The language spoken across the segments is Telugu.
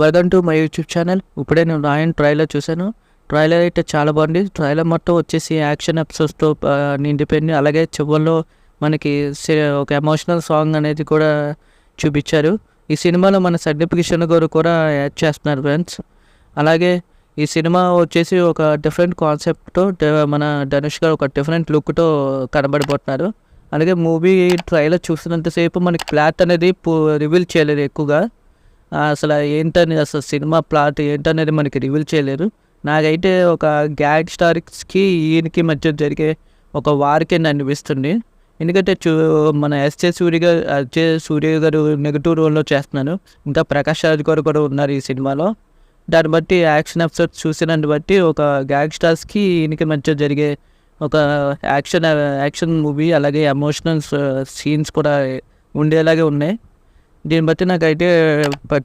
Welcome to my YouTube channel. ఇప్పుడే నేను రాయన్ ట్రైలర్ చూశాను. ట్రైలర్ అయితే చాలా బాగుంది. ట్రైలర్ మొత్తం వచ్చేసి యాక్షన్ ఎపిసోడ్స్తో నిండిపోయింది. అలాగే చివరిలో మనకి ఒక ఎమోషనల్ సాంగ్ అనేది కూడా చూపించారు. ఈ సినిమాలో మన సందీప్ కిషన్ గారు కూడా యాడ్ చేస్తున్నారు ఫ్రెండ్స్. అలాగే ఈ సినిమా వచ్చేసి ఒక డిఫరెంట్ కాన్సెప్ట్తో మన ధనుష్ గారు ఒక డిఫరెంట్ లుక్తో కనబడిపోతున్నారు. అలాగే మూవీ ట్రైలర్ చూసినంతసేపు మనకి ప్లాట్ అనేది రివీల్ చేయలేదు ఎక్కువగా. అసలు ఏంటనేది అసలు సినిమా ప్లాట్ ఏంటనేది మనకి రివీల్ చేయలేరు. నాకైతే ఒక గ్యాంగ్స్టర్స్కి ఈయనకి మధ్య జరిగే ఒక వారికి అనిపిస్తుంది. ఎందుకంటే మన సూర్య గారు నెగిటివ్ రోల్లో చేస్తున్నారు. ఇంకా ప్రకాష్ రాజ్ గారు కూడా ఉన్నారు ఈ సినిమాలో. దాన్ని బట్టి యాక్షన్ ఎపిసోడ్స్ చూసినందు బట్టి ఒక గ్యాంగ్స్టర్స్కి ఈయనకి మధ్య జరిగే ఒక యాక్షన్ మూవీ, అలాగే ఎమోషనల్ సీన్స్ కూడా ఉండేలాగే ఉన్నాయి. దీన్ని బట్టి నాకైతే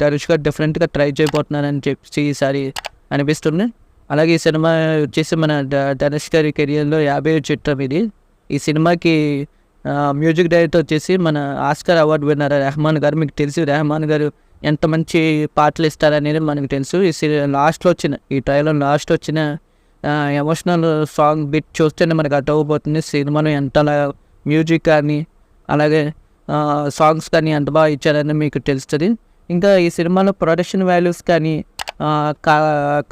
ధనుష్ గారు డిఫరెంట్గా ట్రై చేయబోతున్నానని చెప్పి ఈసారి అనిపిస్తుంది. అలాగే ఈ సినిమా వచ్చేసి మన ధనుష్ గారి కెరియర్లో 50వ చిత్రం ఇది. ఈ సినిమాకి మ్యూజిక్ డైరెక్టర్ వచ్చేసి మన ఆస్కార్ అవార్డు విన్నర్ రెహమాన్ గారు. మీకు తెలుసు రెహమాన్ గారు ఎంత మంచి పాటలు ఇస్తారనేది మనకు తెలుసు. ఈ ట్రైలర్ లాస్ట్ వచ్చిన ఎమోషనల్ సాంగ్ బిట్ చూస్తేనే మనకు అర్థమైపోతుంది సినిమాలో ఎంత మ్యూజిక్ కానీ అలాగే సాంగ్స్ కానీ ఎంత బాగా ఇచ్చారని మీకు తెలుస్తుంది. ఇంకా ఈ సినిమాలో ప్రొడక్షన్ వాల్యూస్ కానీ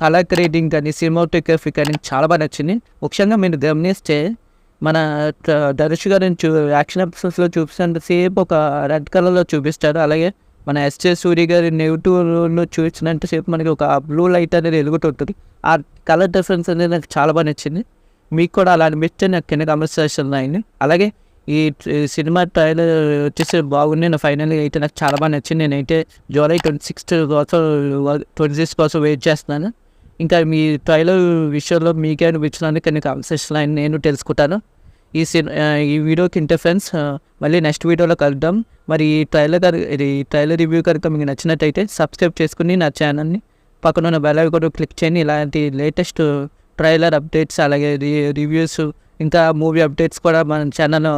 కలర్ గ్రేడింగ్ కానీ సినిమాటోగ్రఫీ కానీ చాలా బాగా నచ్చింది. ముఖ్యంగా మీరు గమనిస్తే మన ధనుష్ గారిని యాక్షన్ ఎపిసోడ్స్లో చూపిస్తున్నంతసేపు ఒక రెడ్ కలర్లో చూపిస్తారు. అలాగే మన సూర్య గారి నెగిటివ్లో చూపించినంతసేపు మనకి ఒక బ్లూ లైట్ అనేది వెలుగుతుంటుంది. ఆ కలర్ డిఫరెన్స్ అనేది నాకు చాలా బాగా నచ్చింది. మీకు కూడా అలా అనిపిస్తే నాకు కింద కామెంట్ సెక్షన్లో అయింది. అలాగే ఈ సినిమా ట్రైలర్ వచ్చేసి బాగుంది. నా ఫైనల్గా అయితే నాకు చాలా బాగా నచ్చింది. నేనైతే జూలై 26 కోసం వెయిట్ చేస్తున్నాను. ఇంకా మీ ట్రైలర్ విషయంలో మీకే అనిపించినందుకు కింద కామెంట్ సెక్షన్లో నేను తెలుసుకుంటాను. ఈ వీడియోకి ఇంటర్ ఫ్రెండ్స్, మళ్ళీ నెక్స్ట్ వీడియోలో కలుద్దాం. మరి ఈ ట్రైలర్ రివ్యూ కనుక మీకు నచ్చినట్టయితే సబ్స్క్రైబ్ చేసుకుని నా ఛానల్ని పక్కన ఉన్న బెల్ ఐకాన్ కూడా క్లిక్ చేయండి. ఇలాంటి లేటెస్ట్ ట్రైలర్ అప్డేట్స్ అలాగే రివ్యూస్ ఇంకా మూవీ అప్డేట్స్ కూడా మన ఛానల్లో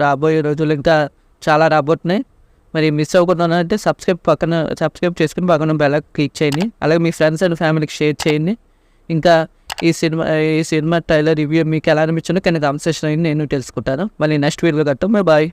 రాబోయే రోజులు ఇంకా చాలా రాబోతున్నాయి. మరి మిస్ అవ్వకుండా అంటే సబ్స్క్రైబ్ చేసుకుని పక్కన బెల్ క్లిక్ చేయండి. అలాగే మీ ఫ్రెండ్స్ అండ్ ఫ్యామిలీకి షేర్ చేయండి. ఇంకా ఈ సినిమా ట్రైలర్ రివ్యూ మీకు ఎలా అనిపించిందో కింద కామెంట్ సెక్షన్ నేను తెలుసుకుంటాను. మళ్ళీ నెక్స్ట్ వీడియో కట్టాం. బాయ్.